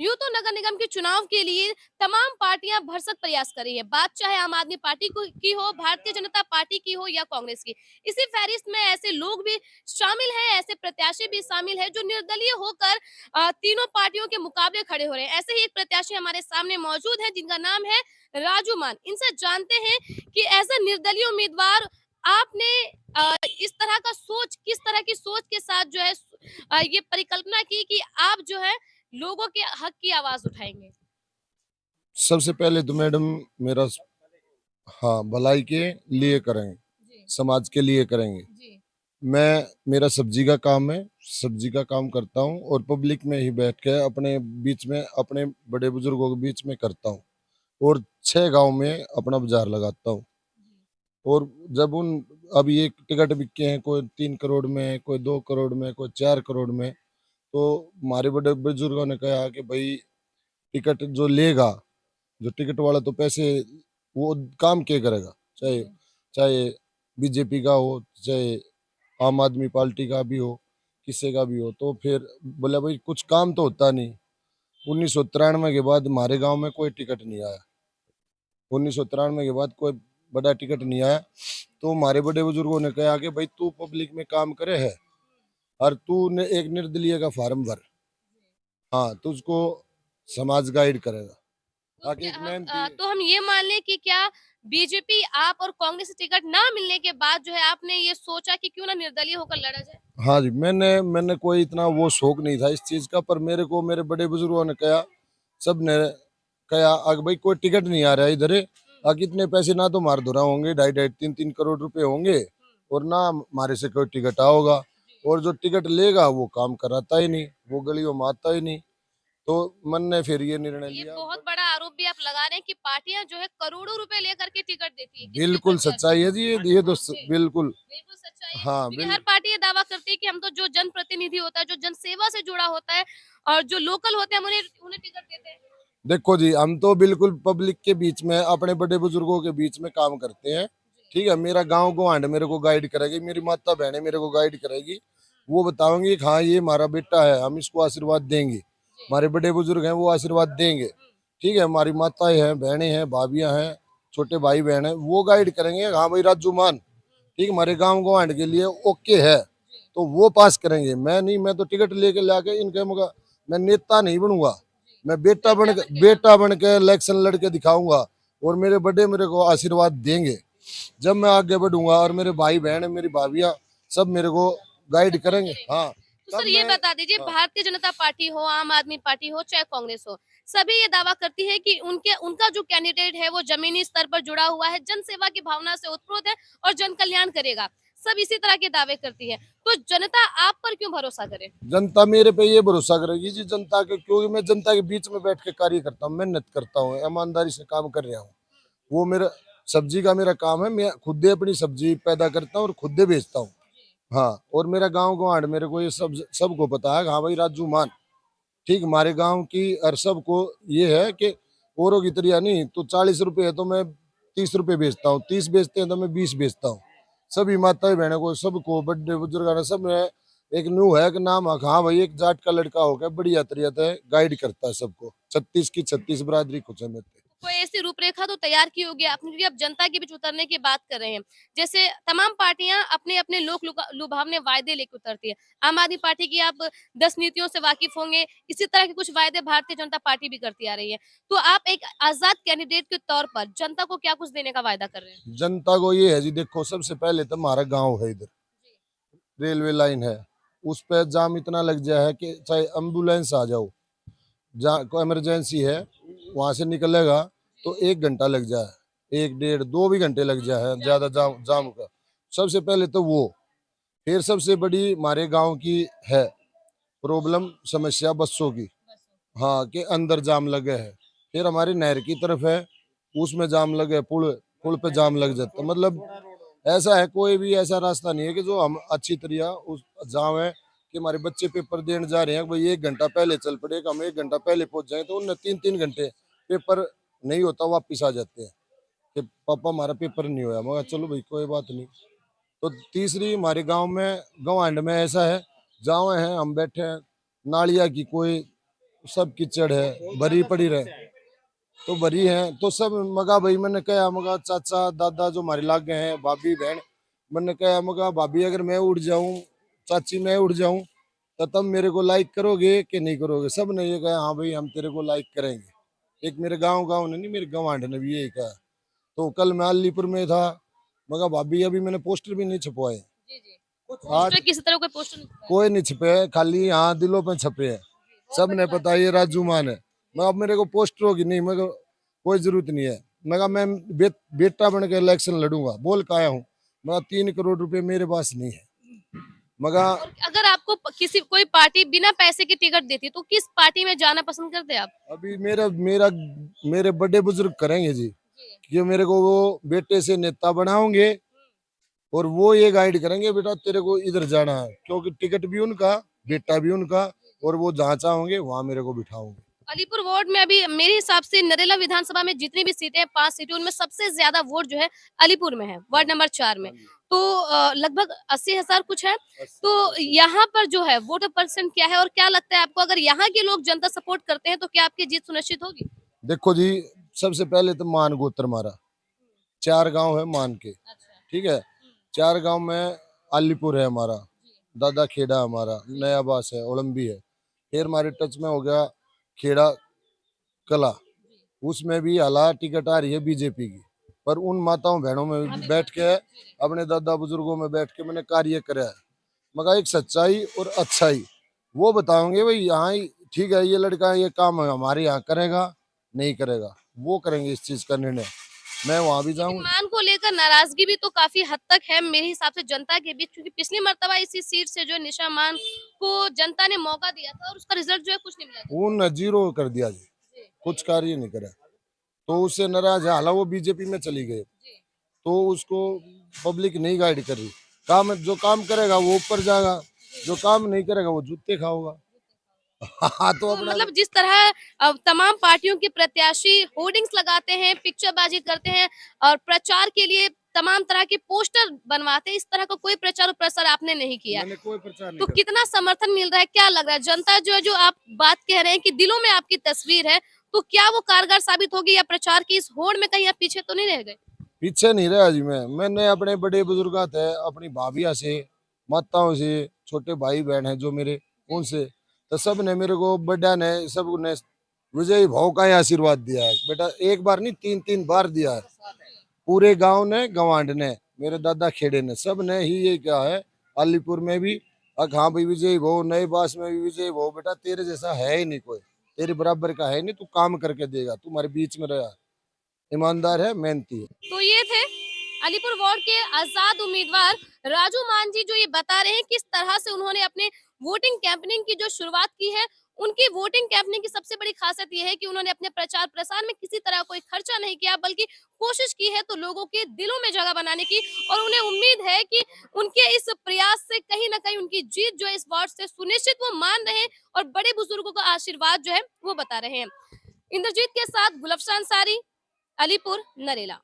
यूँ तो नगर निगम के चुनाव के लिए तमाम पार्टियां भरसक प्रयास कर रही है। बात चाहे आम आदमी पार्टी की हो, भारतीय जनता पार्टी की हो या कांग्रेस की। इसी फहरिस्त में ऐसे लोग भी शामिल हैं, ऐसे प्रत्याशी भी शामिल हैं जो निर्दलीय होकर तीनों पार्टियों के मुकाबले खड़े हो रहे हैं। ऐसे ही एक प्रत्याशी हमारे सामने मौजूद है जिनका नाम है राजू मान। इनसे जानते हैं कि एज़ अ निर्दलीय उम्मीदवार आपने इस तरह का सोच किस तरह की सोच के साथ जो है ये परिकल्पना की कि आप जो है लोगों के हक की आवाज उठाएंगे। सबसे पहले तो मैडम मेरा हाँ भलाई के लिए करेंगे, जी। समाज के लिए करेंगे। जी। मैं मेरा सब्जी का काम है, सब्जी का काम करता हूँ और पब्लिक में ही बैठ के अपने बीच में अपने बड़े बुजुर्गों के बीच में करता हूँ और 6 गांव में अपना बाजार लगाता हूँ। और जब उन अब ये टिकट बिके हैं, कोई 3 करोड़ में है, कोई 2 करोड़ में, कोई 4 करोड़ में, तो हमारे बड़े बुजुर्गों ने कहा कि भाई टिकट जो लेगा, जो टिकट वाला तो पैसे वो काम क्या करेगा, चाहे चाहे बीजेपी का हो, चाहे आम आदमी पार्टी का भी हो, किसी का भी हो। तो फिर बोला भाई कुछ काम तो होता नहीं। 1993 के बाद हमारे गांव में कोई टिकट नहीं आया। 1993 के बाद कोई बड़ा टिकट नहीं आया। तो हमारे बड़े बुजुर्गों ने कहा कि भाई तू पब्लिक में काम करे है और तू ने एक निर्दलीय का फार्म भर। हाँ, तुझको समाज गाइड करेगा। तो आगे क्या एक मेहनती। तो हम ये मान लें कि क्या बीजेपी आप और कांग्रेस से टिकट ना मिलने के बाद जो है आपने ये सोचा कि क्यों ना निर्दलीय होकर लड़ा जाए? हाँ जी, मैंने मैंने कोई इतना वो शौक नहीं था इस चीज का, पर मेरे को मेरे बड़े बुजुर्गों ने कहा, सब ने कहा अगर भाई कोई टिकट नहीं आ रहा है इधर, कितने पैसे ना तो मार धुरा होंगे, 2.5 3 3 करोड़ रुपए होंगे और ना हमारे से कोई टिकट आओगा। और जो टिकट लेगा वो काम कराता ही नहीं, वो गलियों में आता ही नहीं। तो मन ने फिर ये निर्णय ये लिया। बहुत बड़ा आरोप भी आप लगा रहे हैं कि पार्टियां जो है करोड़ों रुपए लेकर के टिकट देती है किसी भी बिल्कुल प्रत्याशी सच्चाई है को। जी, ये तो जी, बिल्कुल। बिल्कुल सच्चाई है हाँ क्योंकि हर बिल्कुल। पार्टी ये दावा करती है कि हम तो जो जनप्रतिनिधि होता है, जो जनसेवा से जुड़ा होता है और जो लोकल होते हैं हम उन्हें उन्हें टिकट देते हैं। देखो जी, हम तो बिल्कुल पब्लिक के बीच में अपने बड़े बुजुर्गों के बीच में काम करते हैं। ठीक है, मेरा गांव गोहांड मेरे को गाइड करेगी, मेरी माता बहनें मेरे को गाइड करेगी। वो बताओगे कि हाँ ये हमारा बेटा है, हम इसको आशीर्वाद देंगे। हमारे बड़े बुजुर्ग हैं वो आशीर्वाद देंगे। ठीक है, हमारी माताएं हैं, बहनें हैं, भाभियां हैं, छोटे भाई बहन हैं, वो गाइड करेंगे हाँ भाई राजू मान ठीक हमारे गांव गोहांड के लिए ओके है, तो वो पास करेंगे। मैं नहीं, मैं तो टिकट लेके लाके इनके मुका, मैं नेता नहीं बनूंगा। मैं बेटा बन के इलेक्शन लड़के दिखाऊंगा और मेरे बड़े मेरे को आशीर्वाद देंगे। जब मैं आगे बढ़ूंगा और मेरे भाई बहन मेरी भाभियां सब मेरे को गाइड सपोर्ट करेंगे। करेंगे। हाँ, तो तब सर ये मैं। बता दीजिए हाँ, भारतीय जनता पार्टी हो, आम आदमी पार्टी हो, चाहे कांग्रेस हो, सभी ये दावा करती है कि उनके उनका जो कैंडिडेट है वो जमीनी स्तर पर जुड़ा हुआ है, जनसेवा की भावना से उत्प्रोत है और जन कल्याण करेगा। सब इसी तरह के दावे करती है। तो जनता आप पर क्यों भरोसा करे? जनता मेरे पे ये भरोसा करेगी जी, जनता के, क्योंकि मैं जनता के बीच में बैठ के कार्य करता हूँ, मेहनत करता हूँ, ईमानदारी से काम कर रहा हूँ। वो मेरा सब्जी का मेरा काम है, मैं खुद ही अपनी सब्जी पैदा करता हूँ और खुद ही बेचता हूँ। हाँ, और मेरा गांव गोहांड मेरे को ये सबको पता है। हाँ भाई राजू मान ठीक हमारे गांव की और सबको ये है कि औरों की तरह नहीं, तो 40 रुपए है तो मैं 30 रुपए बेचता हूँ, 30 बेचते हैं तो मैं 20 बेचता हूँ। सभी माता बहनों को, सबको, बड़े बुजुर्ग सब में एक न्यू है कि नाम है, हाँ भाई एक जाट का लड़का होकर बढ़िया तरीका है, गाइड करता है सबको। 36 की 36 बरादरी कुछ है मेरे। कोई ऐसी रूपरेखा तो तैयार की होगी आपने क्योंकि अब जनता के बीच उतरने की बात कर रहे हैं। जैसे तमाम पार्टियां अपने-अपने लोक लुभावने वायदे लेके उतरती है। आम आदमी पार्टी की आप 10 नीतियों से वाकिफ होंगे। इसी तरह के कुछ वायदे भारतीय जनता पार्टी भी करती आ रही है। तो आप एक आजाद कैंडिडेट के तौर पर जनता को क्या कुछ देने का वायदा कर रहे हैं? जनता को ये है जी, देखो सबसे पहले तो हमारा गांव है इधर, रेलवे लाइन है, उस पर जाम इतना लग जाए है कि चाहे एम्बुलेंस आ जाओ, जहाँ को इमरजेंसी है वहां से निकलेगा तो 1 घंटा लग जाए, 1 1.5 2 भी घंटे लग जाए ज्यादा जाम जाम का। सबसे पहले तो वो, फिर सबसे बड़ी हमारे गांव की है प्रॉब्लम, समस्या बसों की। हाँ, के अंदर जाम लगे है। फिर हमारी नहर की तरफ है, उसमें जाम लगे, पुल पुल पे जाम लग जाता, मतलब ऐसा है कोई भी ऐसा रास्ता नहीं है कि जो हम अच्छी तरह उस जाम है कि हमारे बच्चे पेपर देने जा रहे हैं, भाई 1 घंटा पहले चल पड़ेगा, हम 1 घंटा पहले पहुंच जाए, तो उनने 3 3 घंटे पेपर नहीं होता वापिस आ जाते हैं कि पापा हमारा पेपर नहीं हुआ। मगर चलो भाई कोई बात नहीं। तो तीसरी हमारे गांव में गवांड में ऐसा है, जावे हैं हम बैठे हैं, नालिया की कोई सब कीचड़ है, भरी पड़ी रहे तो भरी है तो सब मगा भाई मैंने कहा मगा चाचा दादा जो हमारे लागे हैं भाभी बहन मैंने कहा मगा भाभी अगर मैं उड़ जाऊं चाची मैं उड़ जाऊं तो तब मेरे को लाइक करोगे कि नहीं करोगे। सब ने ये कहा हाँ भाई हम तेरे को लाइक करेंगे। एक मेरे गांव ने नहीं मेरे गवांड ने भी यही कहा। तो कल मैं अलीपुर में था मगा भाभी अभी मैंने पोस्टर भी नहीं छपवाए। जी जी। आज पोस्टर किसी तरह कोई पोस्टर नहीं छपवाया। कोई नहीं छपे है खाली यहाँ दिलों पे छपे है। बहुत सब बड़ी ने बात पता है। ये राजू मान है। मैं अब मेरे को पोस्टरों की नहीं मेरे को कोई जरूरत नहीं है। मैं बेटा बन के इलेक्शन लड़ूंगा बोल के आया हूँ। 3 करोड़ रुपए मेरे पास नहीं है मगर और अगर आपको किसी कोई पार्टी बिना पैसे की टिकट देती तो किस पार्टी में जाना पसंद करते आप? अभी मेरा मेरा मेरे बड़े बुजुर्ग करेंगे जी जी। कि मेरे को वो बेटे से नेता बनाओगे और वो ये गाइड करेंगे बेटा तेरे को इधर जाना है क्योंकि टिकट भी उनका बेटा भी उनका और वो जहाँ चाहोगे वहां मेरे को बिठाओगे। अलीपुर वार्ड में अभी मेरे हिसाब से नरेला विधानसभा में जितनी भी सीटें हैं 5 सीटें उनमें सबसे ज्यादा वोट जो है अलीपुर में है वार्ड नंबर 4 में। तो लगभग 80,000 कुछ है। तो यहाँ पर जो है वोटर परसेंट क्या है और क्या लगता है आपको अगर यहाँ के लोग जनता सपोर्ट करते हैं तो क्या आपकी जीत सुनिश्चित होगी? देखो जी सबसे पहले तो मान गोत्र मारा 4 गांव है मान के अच्छा। ठीक है। 4 गांव में अलीपुर है हमारा दादा खेड़ा हमारा नया बास है ओलंबी है। फिर हमारे टच में हो गया खेड़ा कला उसमें भी हाला टिकट आ रही है बीजेपी की। पर उन माताओं बहनों में बैठ के अपने दादा बुजुर्गों में बैठ के मैंने कार्य करा है मगर एक सच्चाई और अच्छाई वो बताओगे भाई यहाँ ही ठीक है ये लड़का ये काम हमारे यहाँ करेगा नहीं करेगा वो करेंगे इस चीज का निर्णय। मैं वहां भी लेकिन जाऊं। मान को लेकर नाराजगी भी तो काफी हद तक है मेरे हिसाब से जनता के बीच क्योंकि पिछली मर्तबा इसी सीट से जो है निशा मान को जनता ने मौका दिया था और उसका रिजल्ट जो है कुछ नहीं मिला था। उन जीरो कर दिया जी जी, कुछ कार्य नहीं करा तो उससे नाराज है हालांकि वो बीजेपी में चली गई जी। तो उसको पब्लिक नहीं गाइड कर रही। काम जो काम करेगा वो ऊपर जाएगा जो काम नहीं करेगा वो जूते खाओगा। हाँ तो तो अपना मतलब जिस तरह तमाम पार्टियों के प्रत्याशी होर्डिंग्स लगाते हैं, पिक्चरबाजी करते हैं और प्रचार के लिए तमाम तरह के पोस्टर बनवाते हैं, इस तरह का कोई प्रचार और प्रसार आपने नहीं किया है। मैंने कोई प्रचार नहीं तो करता। कितना समर्थन मिल रहा है? क्या लग रहा है? जनता जो है जो आप बात कह रहे हैं कि दिलों में आपकी तस्वीर है, तो क्या वो कारगर साबित होगी या प्रचार की इस होड़ में कहीं आप पीछे तो नहीं रह गए? पीछे नहीं रहा जी मैंने अपने बड़े बुजुर्ग थे अपनी भाभिया से माताओं से छोटे भाई बहन है जो मेरे उनसे तो सब ने मेरे को बड़ा ने सब ने विजयी भाव का ही आशीर्वाद दिया है बेटा एक बार नहीं 3 बार दिया है। पूरे गांव ने गवांड ने मेरे दादा खेड़े ने सब ने ही ये कहा है अलीपुर में भी हाँ भाई विजय भाव नए बास में भी विजय भाव बेटा तेरे जैसा है ही नहीं कोई तेरे बराबर का है नहीं तू काम करके देगा तू हमारे बीच में रहा ईमानदार है मेहनती है। तो ये थे अलीपुर वार्ड के आजाद उम्मीदवार राजू मान जी जो ये बता रहे हैं किस तरह से उन्होंने अपने वोटिंग कैंपेनिंग की जो शुरुआत की है। उनकी वोटिंग कैंपेनिंग की सबसे बड़ी खासियत ये है कि उन्होंने अपने प्रचार प्रसार में किसी तरह कोई खर्चा नहीं किया बल्कि कोशिश की है तो लोगों के दिलों में जगह बनाने की। और उन्हें उम्मीद है कि उनके इस प्रयास से कहीं ना कहीं उनकी जीत जो है इस वार्ड से सुनिश्चित वो मान रहे हैं और बड़े बुजुर्गों का आशीर्वाद जो है वो बता रहे हैं। इंद्रजीत के साथ गुलफशान सारी, अलीपुर, नरेला।